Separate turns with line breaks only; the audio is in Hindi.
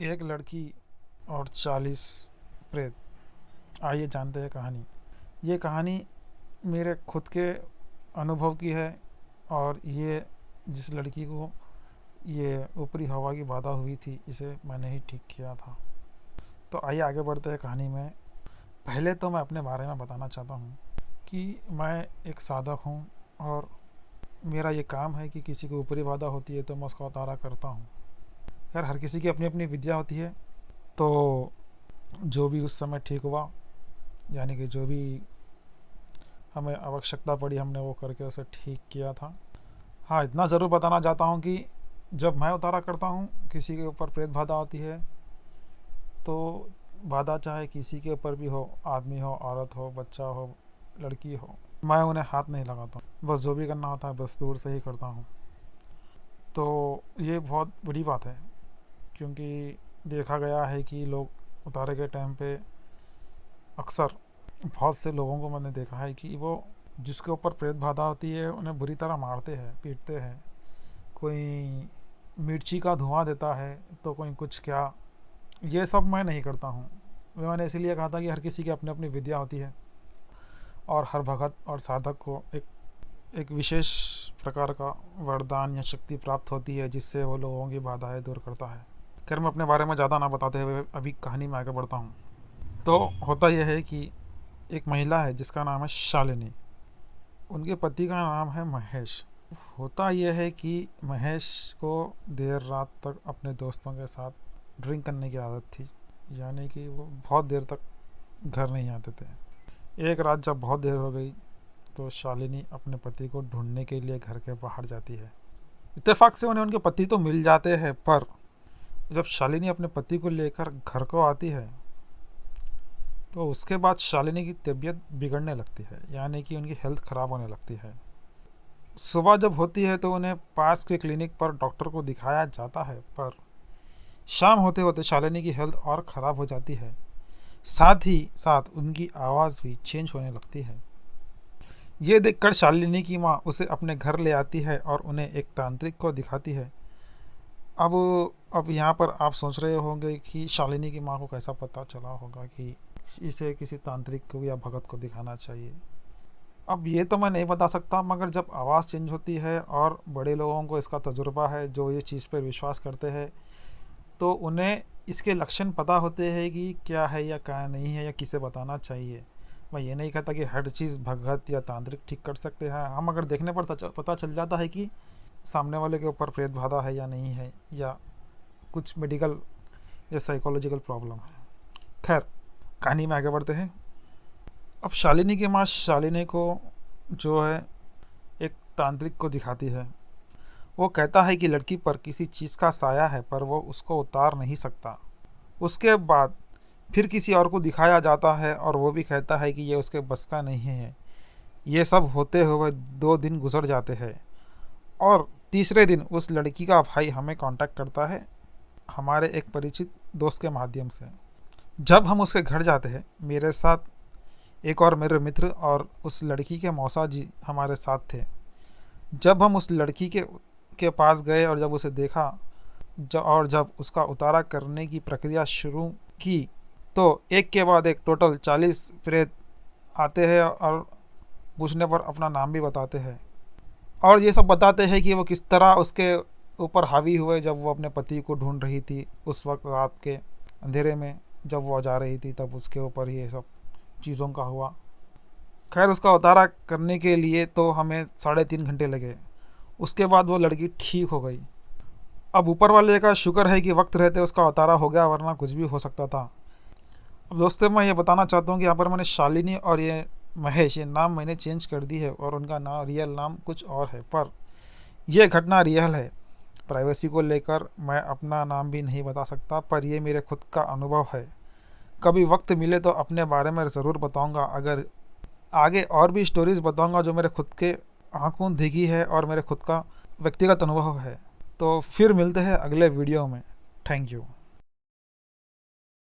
एक लड़की और 40 प्रेत। आइए जानते हैं कहानी। ये कहानी मेरे खुद के अनुभव की है और ये जिस लड़की को ये ऊपरी हवा की बाधा हुई थी इसे मैंने ही ठीक किया था। तो आइए आगे बढ़ते हैं कहानी में। पहले तो मैं अपने बारे में बताना चाहता हूँ कि मैं एक साधक हूँ और मेरा ये काम है कि किसी को ऊपरी बाधा होती है तो मैं उसका उतारा करता हूँ। खैर हर किसी की अपनी अपनी विद्या होती है, तो जो भी उस समय ठीक हुआ, यानी कि जो भी हमें आवश्यकता पड़ी हमने वो करके उसे ठीक किया था। हाँ, इतना ज़रूर बताना चाहता हूँ कि जब मैं उतारा करता हूँ किसी के ऊपर प्रेत बाधा होती है तो बाधा चाहे किसी के ऊपर भी हो, आदमी हो, औरत हो, बच्चा हो, लड़की हो, मैं उन्हें हाथ नहीं लगाता हूँ। बस जो भी करना होता है बस दूर से ही करता हूँ। तो ये बहुत बड़ी बात है क्योंकि देखा गया है कि लोग उतारे के टाइम पे अक्सर बहुत से लोगों को मैंने देखा है कि वो जिसके ऊपर प्रेत बाधा होती है उन्हें बुरी तरह मारते हैं, पीटते हैं। कोई मिर्ची का धुआं देता है तो कोई कुछ क्या। ये सब मैं नहीं करता हूँ। मैंने इसीलिए कहा था कि हर किसी की अपनी अपनी विद्या होती है और हर भगत और साधक को एक विशेष प्रकार का वरदान या शक्ति प्राप्त होती है जिससे वो लोगों की बाधाएं दूर करता है। खैर मैं अपने बारे में ज़्यादा ना बताते हुए अभी कहानी में आगे बढ़ता हूँ। तो होता यह है कि एक महिला है जिसका नाम है शालिनी। उनके पति का नाम है महेश। होता यह है कि महेश को देर रात तक अपने दोस्तों के साथ ड्रिंक करने की आदत थी, यानी कि वो बहुत देर तक घर नहीं आते थे। एक रात जब बहुत देर हो गई तो शालिनी अपने पति को ढूंढने के लिए घर के बाहर जाती है। इत्तेफाक से उन्हें उनके पति तो मिल जाते हैं, पर जब शालिनी अपने पति को लेकर घर को आती है तो उसके बाद शालिनी की तबीयत बिगड़ने लगती है, यानी कि उनकी हेल्थ ख़राब होने लगती है। सुबह जब होती है तो उन्हें पास के क्लिनिक पर डॉक्टर को दिखाया जाता है, पर शाम होते होते शालिनी की हेल्थ और ख़राब हो जाती है। साथ ही साथ उनकी आवाज़ भी चेंज होने लगती है। ये देखकर शालिनी की माँ उसे अपने घर ले आती है और उन्हें एक तांत्रिक को दिखाती है। अब यहाँ पर आप सोच रहे होंगे कि शालिनी की माँ को कैसा पता चला होगा कि इसे किसी तांत्रिक को या भगत को दिखाना चाहिए। अब ये तो मैं नहीं बता सकता, मगर जब आवाज़ चेंज होती है और बड़े लोगों को इसका तजुर्बा है जो ये चीज़ पर विश्वास करते हैं, तो उन्हें इसके लक्षण पता होते हैं कि क्या है या क्या नहीं है या किसे बताना चाहिए। मैं ये नहीं कहता कि हर चीज़ भगत या तांत्रिक ठीक कर सकते हैं। हम अगर देखने पर पता चल जाता है कि सामने वाले के ऊपर प्रेत बाधा है या नहीं है, या कुछ मेडिकल या साइकोलॉजिकल प्रॉब्लम है। खैर कहानी में आगे बढ़ते हैं। अब शालिनी की माँ शालिनी को जो है एक तांत्रिक को दिखाती है। वो कहता है कि लड़की पर किसी चीज़ का साया है पर वो उसको उतार नहीं सकता। उसके बाद फिर किसी और को दिखाया जाता है और वो भी कहता है कि ये उसके बस का नहीं है। ये सब होते हुए 2 दिन गुजर जाते हैं और तीसरे दिन उस लड़की का भाई हमें कांटेक्ट करता है हमारे एक परिचित दोस्त के माध्यम से। जब हम उसके घर जाते हैं, मेरे साथ एक और मेरे मित्र और उस लड़की के मौसा जी हमारे साथ थे। जब हम उस लड़की के पास गए और जब उसे देखा और जब उसका उतारा करने की प्रक्रिया शुरू की, तो एक के बाद एक टोटल 40 प्रेत आते हैं और पूछने पर अपना नाम भी बताते हैं और ये सब बताते हैं कि वो किस तरह उसके ऊपर हावी हुए जब वो अपने पति को ढूंढ रही थी। उस वक्त रात के अंधेरे में जब वो जा रही थी तब उसके ऊपर ये सब चीज़ों का हुआ। खैर उसका उतारा करने के लिए तो हमें 3.5 घंटे लगे। उसके बाद वो लड़की ठीक हो गई। अब ऊपर वाले का शुक्र है कि वक्त रहते उसका उतारा हो गया, वरना कुछ भी हो सकता था। अब दोस्तों मैं ये बताना चाहता हूँ कि यहाँ पर मैंने शालिनी और ये महेश ये नाम मैंने चेंज कर दी है और उनका नाम रियल नाम कुछ और है, पर यह घटना रियल है। प्राइवेसी को लेकर मैं अपना नाम भी नहीं बता सकता, पर यह मेरे खुद का अनुभव है। कभी वक्त मिले तो अपने बारे में ज़रूर बताऊंगा। अगर आगे और भी स्टोरीज़ बताऊंगा जो मेरे खुद के आंखों देखी है और मेरे खुद का व्यक्तिगत अनुभव है। तो फिर मिलते हैं अगले वीडियो में। Thank you.